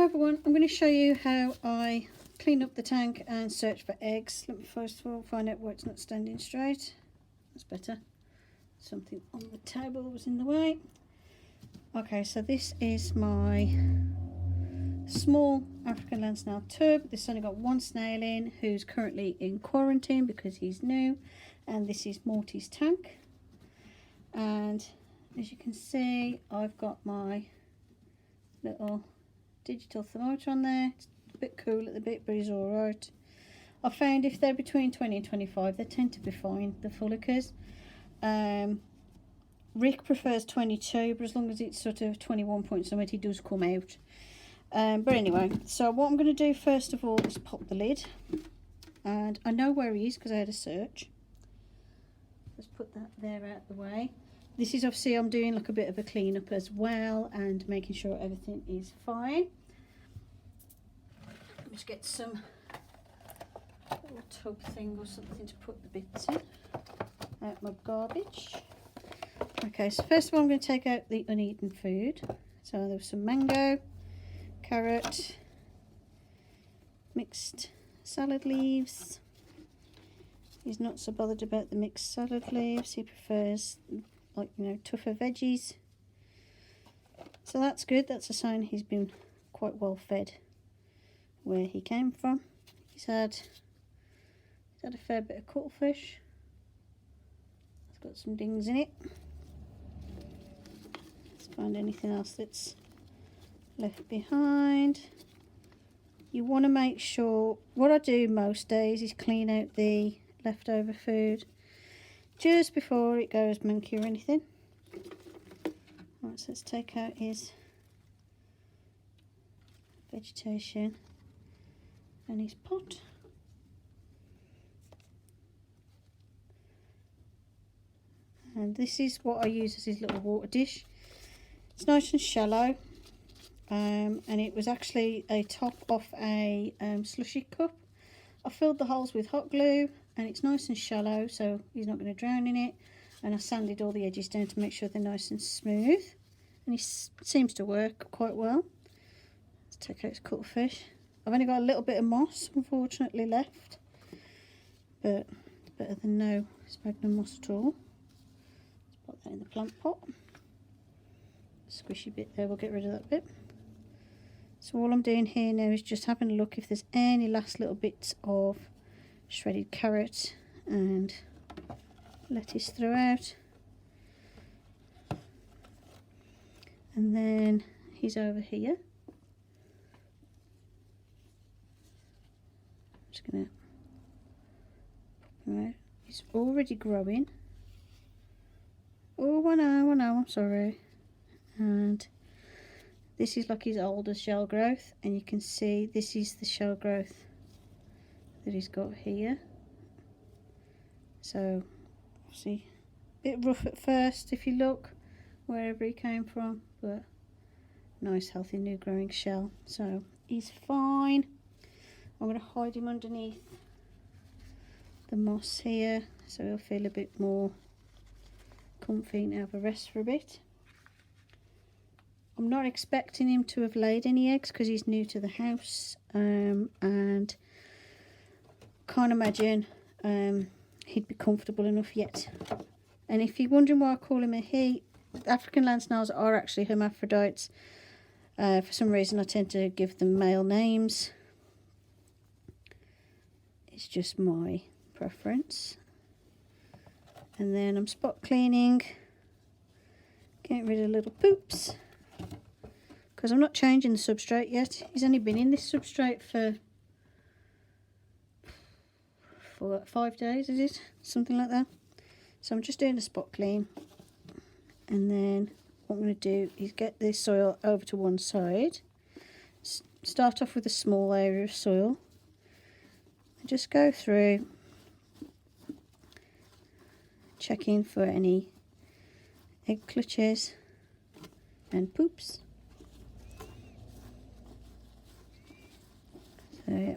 everyone, I'm going to show you how I clean up the tank and search for eggs. Let me first of all find out why it's not standing straight. That's better. Something on the table was in the way. Okay, so this is my small African land snail tub. This only got one snail in who's currently in quarantine because he's new, and this is Morty's tank. And as you can see, I've got my little digital thermometer on there. It's a bit cool at the bit, but he's alright. I found if they're between 20 and 25, they tend to be fine, the Fullikers. Rick prefers 22, but as long as it's sort of 21 point something, he does come out. But anyway, so what I'm going to do first of all is pop the lid. And I know where he is because I had a search. Let's put that there out of the way. This is obviously, I'm doing like a bit of a clean up as well and making sure everything is fine. Just get some little tub thing or something to put the bits in. Out my garbage. Okay, so first of all I'm going to take out the uneaten food. So there was some mango, carrot, mixed salad leaves. He's not so bothered about the mixed salad leaves. He prefers, like, you know, tougher veggies. So that's good. That's a sign he's been quite well fed where he came from. He's had a fair bit of cuttlefish. It's got some dings in it. Let's find anything else that's left behind. You want to make sure, what I do most days is clean out the leftover food just before it goes monkey or anything. Right, so let's take out his vegetation and his pot. And this is what I use as his little water dish. It's nice and shallow, and it was actually a top off a slushy cup. I filled the holes with hot glue, and it's nice and shallow, so he's not going to drown in it. And I sanded all the edges down to make sure they're nice and smooth, and it seems to work quite well. Let's take out his cuttlefish. I've only got a little bit of moss, unfortunately, left, but better than no sphagnum moss at all. Let's put that in the plant pot. Squishy bit there, we'll get rid of that bit. So all I'm doing here now is just having a look if there's any last little bits of shredded carrot and lettuce throughout. And then he's over here. I'm just going to pop him out. He's already growing. Oh, I know, I'm sorry. And this is like his older shell growth, and you can see this is the shell growth that he's got here. So see, a bit rough at first if you look wherever he came from, but nice healthy new growing shell, so he's fine. I'm going to hide him underneath the moss here so he'll feel a bit more comfy and have a rest for a bit. I'm not expecting him to have laid any eggs because he's new to the house, and can't imagine he'd be comfortable enough yet. And if you're wondering why I call him a he, African land snails are actually hermaphrodites. For some reason I tend to give them male names. It's just my preference. And then I'm spot cleaning, getting rid of little poops, because I'm not changing the substrate yet. He's only been in this substrate for 5 days, is it? Something like that. So I'm just doing a spot clean. And then what I'm going to do is get this soil over to one side. Start off with a small area of soil. And just go through, checking for any egg clutches and poops. So yeah,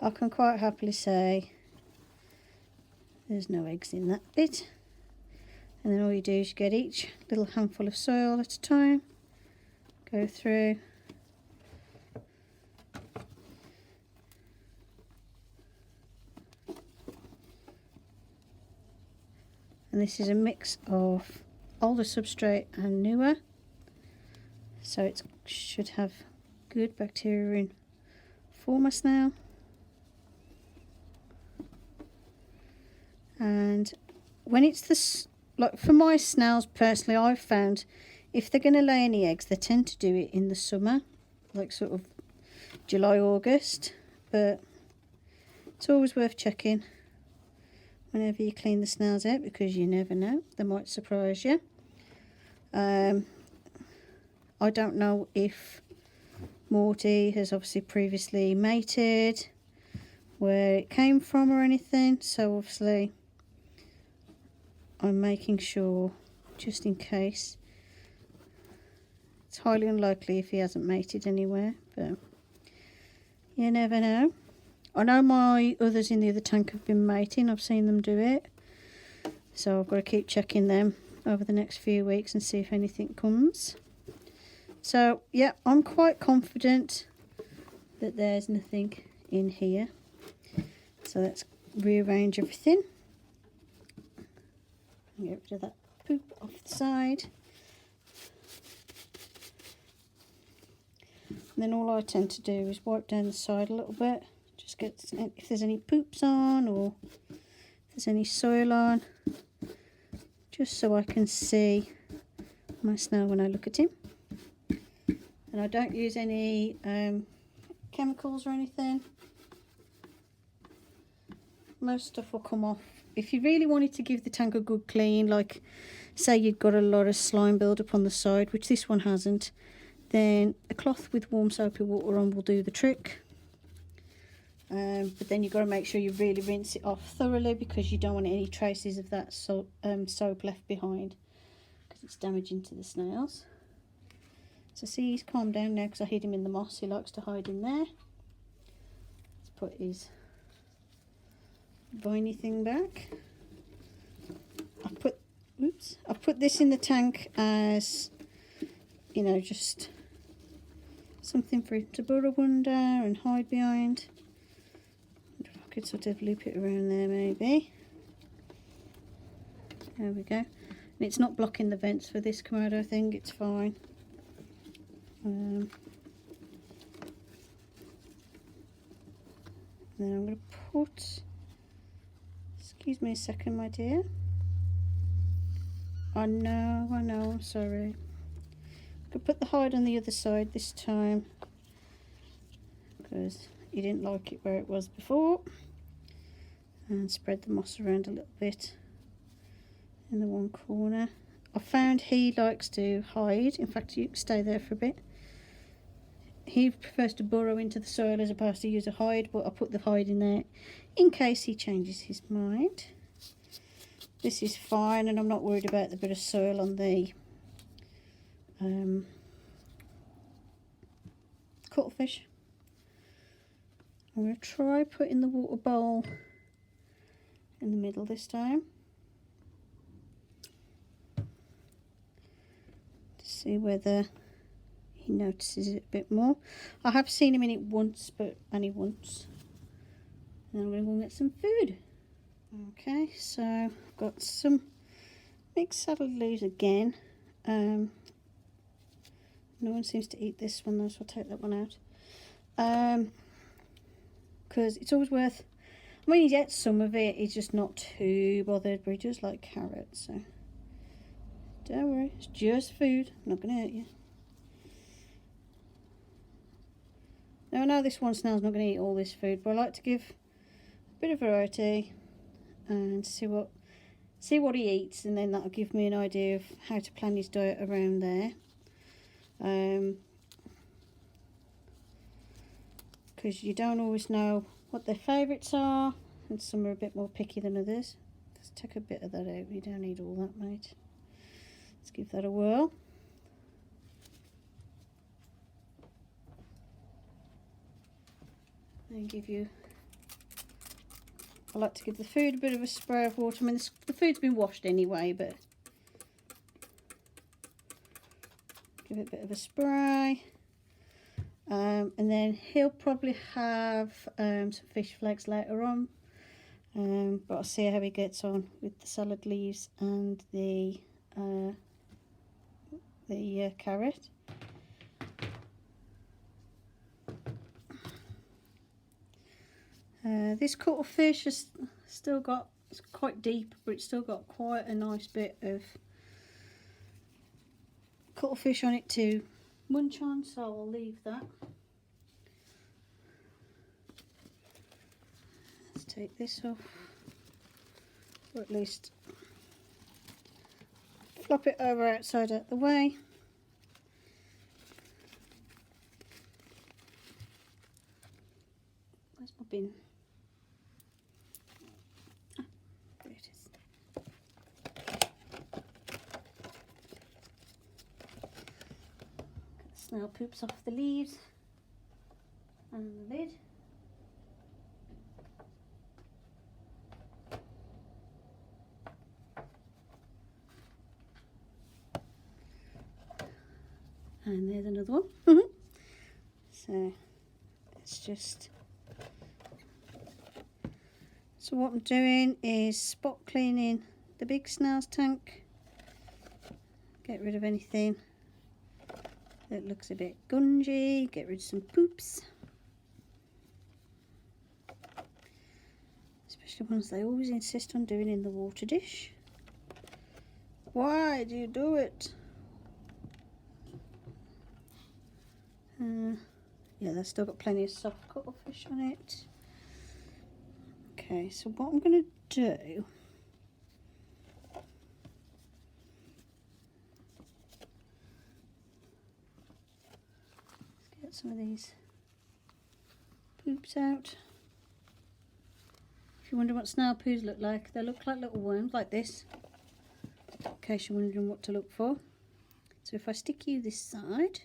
I can quite happily say there's no eggs in that bit. And then all you do is you get each little handful of soil at a time, go through, and this is a mix of older substrate and newer, so it should have good bacteria in for my snail. And when it's this, like for my snails personally, I've found if they're going to lay any eggs, they tend to do it in the summer, like sort of July, August, but it's always worth checking whenever you clean the snails out, because you never know, they might surprise you. I don't know if Morty has obviously previously mated, where it came from or anything, so obviously I'm making sure just in case. It's highly unlikely if he hasn't mated anywhere, but you never know. I know my others in the other tank have been mating, I've seen them do it, so I've got to keep checking them over the next few weeks and see if anything comes. So yeah, I'm quite confident that there's nothing in here. So let's rearrange everything. Get rid of that poop off the side. And then all I tend to do is wipe down the side a little bit. Just get if there's any poops on or if there's any soil on, just so I can see my snail when I look at him. And I don't use any chemicals or anything. Most stuff will come off. If you really wanted to give the tank a good clean, like say you've got a lot of slime build up on the side, which this one hasn't, then a cloth with warm soapy water on will do the trick. But then you've got to make sure you really rinse it off thoroughly, because you don't want any traces of that soap left behind, because it's damaging to the snails. So see, he's calmed down now because I hid him in the moss. He likes to hide in there. Let's put his viney thing back. I've put this in the tank as, you know, just something for it to burrow under and hide behind. If I could sort of loop it around there maybe. There we go. And it's not blocking the vents for this Komodo thing, it's fine. Then I'm going to put, excuse me a second my dear, I know, I'm sorry. I could put the hide on the other side this time, because he didn't like it where it was before, and spread the moss around a little bit in the one corner. I found he likes to hide, in fact you can stay there for a bit. He prefers to burrow into the soil as opposed to use a hide, but I put the hide in there in case he changes his mind. This is fine, and I'm not worried about the bit of soil on the cuttlefish. I'm going to try putting the water bowl in the middle this time, to see whether he notices it a bit more. I have seen him in it once, but only once. And I'm going to go and get some food. Okay, so I've got some mixed salad leaves again. No one seems to eat this one though, so I'll take that one out. Because it's always worth, I mean, he gets some of it, he's just not too bothered, but he does like carrots, so don't worry, it's just food, I'm not going to hurt you. Now I know this one snail's not going to eat all this food, but I like to give a bit of variety and see what he eats, and then that'll give me an idea of how to plan his diet around there. Because you don't always know what their favourites are, and some are a bit more picky than others. Let's take a bit of that out, you don't need all that, mate. Let's give that a whirl. And give you, I like to give the food a bit of a spray of water. I mean, the food's been washed anyway, but give it a bit of a spray. And then he'll probably have some fish flakes later on. but I'll see how he gets on with the salad leaves and the carrot. This cuttlefish has still got, it's quite deep, but it's still got quite a nice bit of cuttlefish on it to munch on, so I'll leave that. Let's take this off, or at least flop it over outside out the way. Where's my bin? Ah, there it is. Get the snail poops off the leaves and the lid. And there's another one. So it's just, so what I'm doing is spot cleaning the big snail's tank, get rid of anything that looks a bit gungy, get rid of some poops, especially ones they always insist on doing in the water dish. Why do you do it? Yeah, they've still got plenty of soft cuttlefish on it. Okay, so what I'm going to do, let's get some of these poops out. If you wonder what snail poos look like, they look like little worms like this, in case you're wondering what to look for. So if I stick you this side,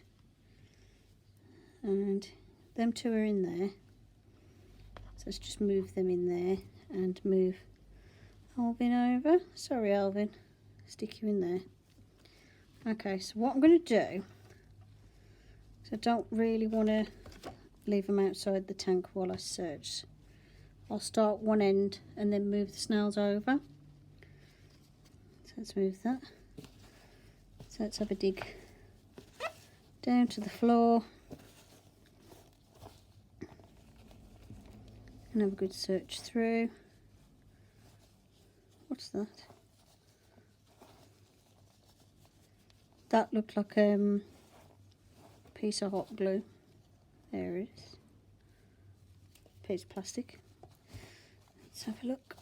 and them two are in there, so let's just move them in there and move Alvin over. Sorry Alvin, stick you in there. Okay, so what I'm going to do, so I don't really want to leave them outside the tank while I search. I'll start one end and then move the snails over. So let's move that. So let's have a dig down to the floor and have a good search through. What's that? That looked like a piece of hot glue. There it is. Piece of plastic. Let's have a look.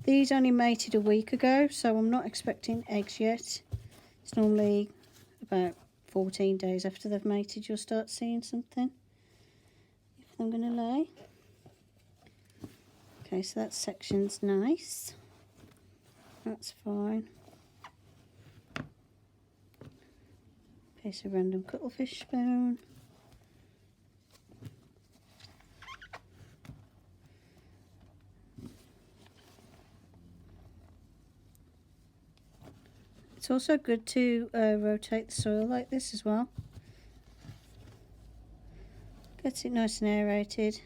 These only mated a week ago, so I'm not expecting eggs yet. It's normally about 14 days after they've mated you'll start seeing something, if I'm going to lay. Okay, so that section's nice. That's fine. Piece of random cuttlefish spoon. It's also good to rotate the soil like this as well. Gets it nice and aerated.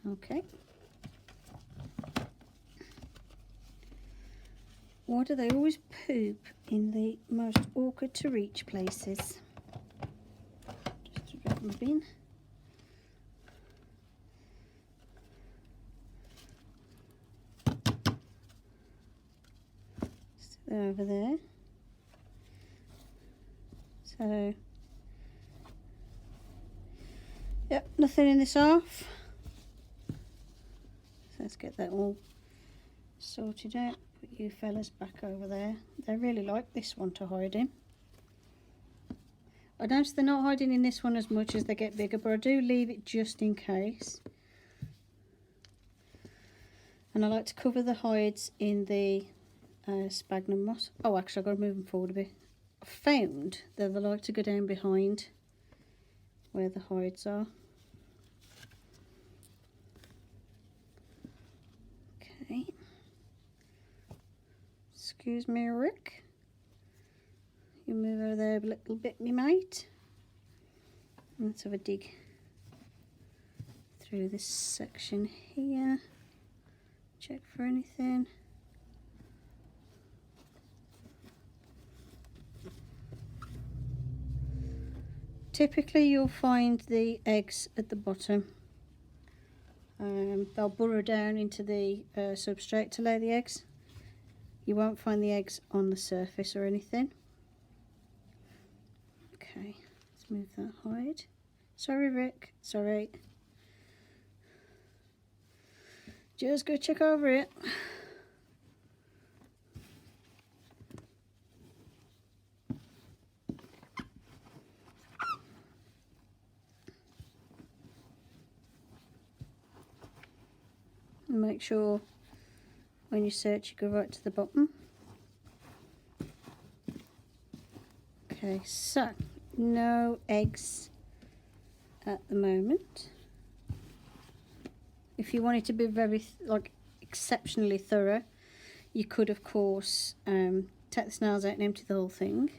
Okay. Why do they always poop in the most awkward to reach places? Just to drop my bin. They're over there. So, yep, nothing in this half. So let's get that all sorted out. Put you fellas back over there. They really like this one to hide in. I notice they're not hiding in this one as much as they get bigger, but I do leave it just in case. And I like to cover the hides in the sphagnum moss. Oh, actually I've got to move them forward a bit. I found that they like to go down behind where the hides are. Okay. Excuse me, Rick. You move over there a little bit, me mate. Let's have a dig through this section here. Check for anything. Typically you'll find the eggs at the bottom. They'll burrow down into the substrate to lay the eggs. You won't find the eggs on the surface or anything. Okay, let's move that hide. Sorry Rick, sorry. Just go check over it. And make sure when you search you go right to the bottom. Okay, so no eggs at the moment. If you wanted to be very exceptionally thorough, you could of course take the snails out and empty the whole thing.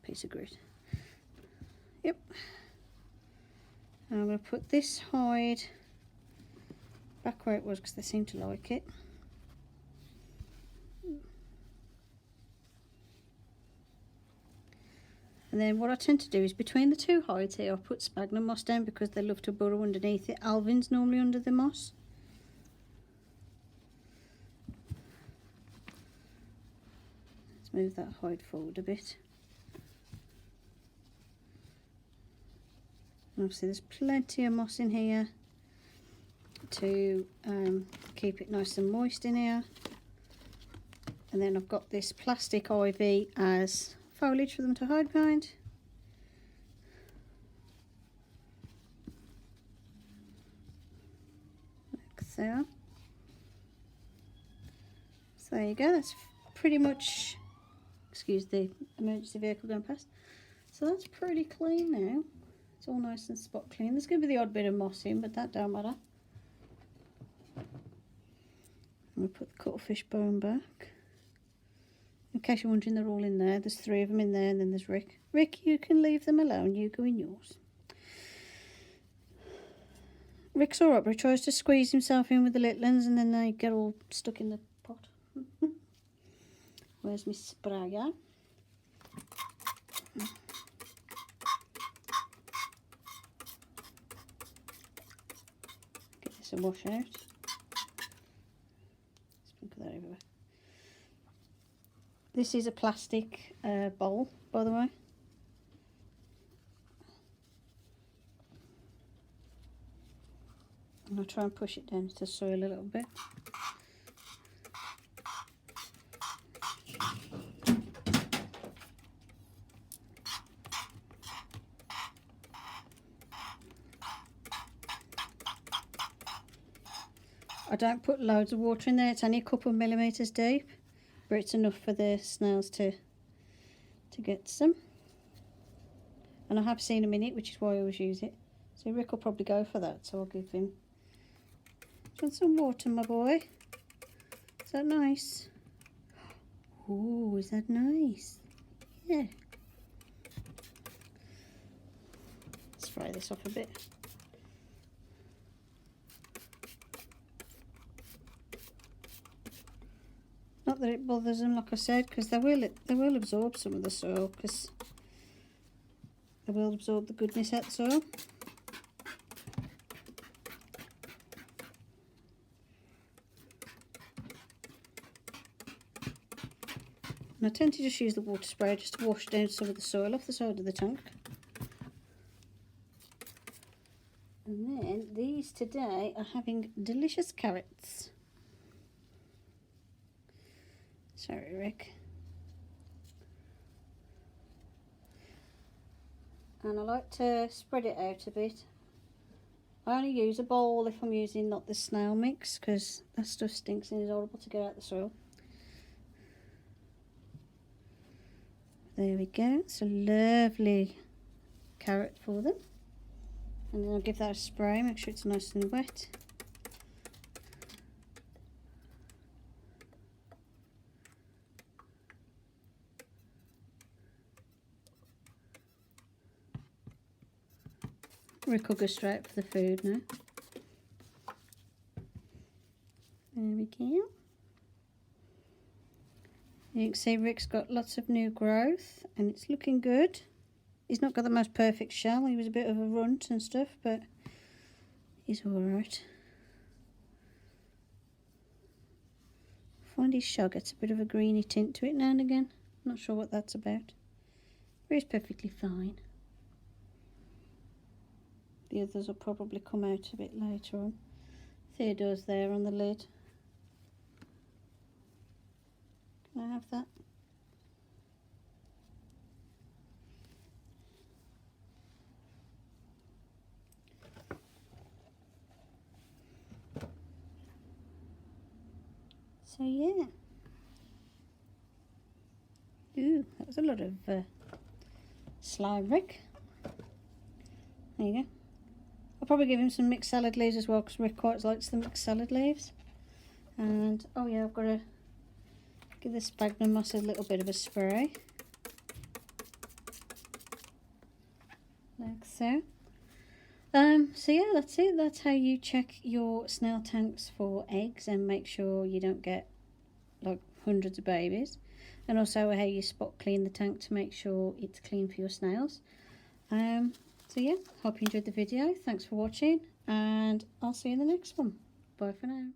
Piece of grit. Yep. And I'm going to put this hide back where it was because they seem to like it. And then what I tend to do is between the two hides here I put sphagnum moss down because they love to burrow underneath it. Alvin's normally under the moss. Let's move that hide forward a bit. And obviously there's plenty of moss in here to keep it nice and moist in here. And then I've got this plastic ivy as foliage for them to hide behind. Like so. So there you go, that's pretty much, excuse the emergency vehicle going past. So that's pretty clean now. It's all nice and spot clean. There's going to be the odd bit of moss in, but that don't matter. I'm going to put the cuttlefish bone back. In case you're wondering, they're all in there. There's 3 of them in there, and then there's Rick. Rick, you can leave them alone. You go in yours. Rick's alright, but he tries to squeeze himself in with the little ones, and then they get all stuck in the pot. Where's my sprayer? Get this a wash out. Sprinkle that everywhere. This is a plastic bowl, by the way. I'm going to try and push it down to the soil a little bit. I don't put loads of water in there, it's only a couple of millimetres deep, but it's enough for the snails to get some. And I have seen them in it, which is why I always use it. So Rick will probably go for that, so I'll give him. Do you want some water, my boy? Is that nice? Oh, is that nice? Yeah. Let's fry this off a bit. Not that it bothers them, like I said, because they will absorb some of the soil, because they will absorb the goodness out of the soil. And I tend to just use the water spray just to wash down some of the soil off the side of the tank. And then these today are having delicious carrots. Sorry, Rick. And I like to spread it out a bit. I only use a bowl if I'm using not the snail mix, because that stuff stinks and is horrible to get out the soil. There we go. It's a lovely carrot for them. And then I'll give that a spray, make sure it's nice and wet. Rick will go straight for the food now. There we go. You can see Rick's got lots of new growth and it's looking good. He's not got the most perfect shell. He was a bit of a runt and stuff, but he's alright. I find his shell gets a bit of a greeny tint to it now and again. Not sure what that's about. But he's perfectly fine. The others will probably come out a bit later on. Theodore's there on the lid. Can I have that? So yeah. Ooh, that was a lot of slime, Rick. There you go. I'll probably give him some mixed salad leaves as well, because Rick quite likes the mixed salad leaves. And oh yeah, I've got to give the sphagnum moss a little bit of a spray, like so. So yeah, that's it. That's how you check your snail tanks for eggs and make sure you don't get like hundreds of babies, and also how you spot clean the tank to make sure it's clean for your snails. So yeah, hope you enjoyed the video. Thanks for watching, and I'll see you in the next one. Bye for now.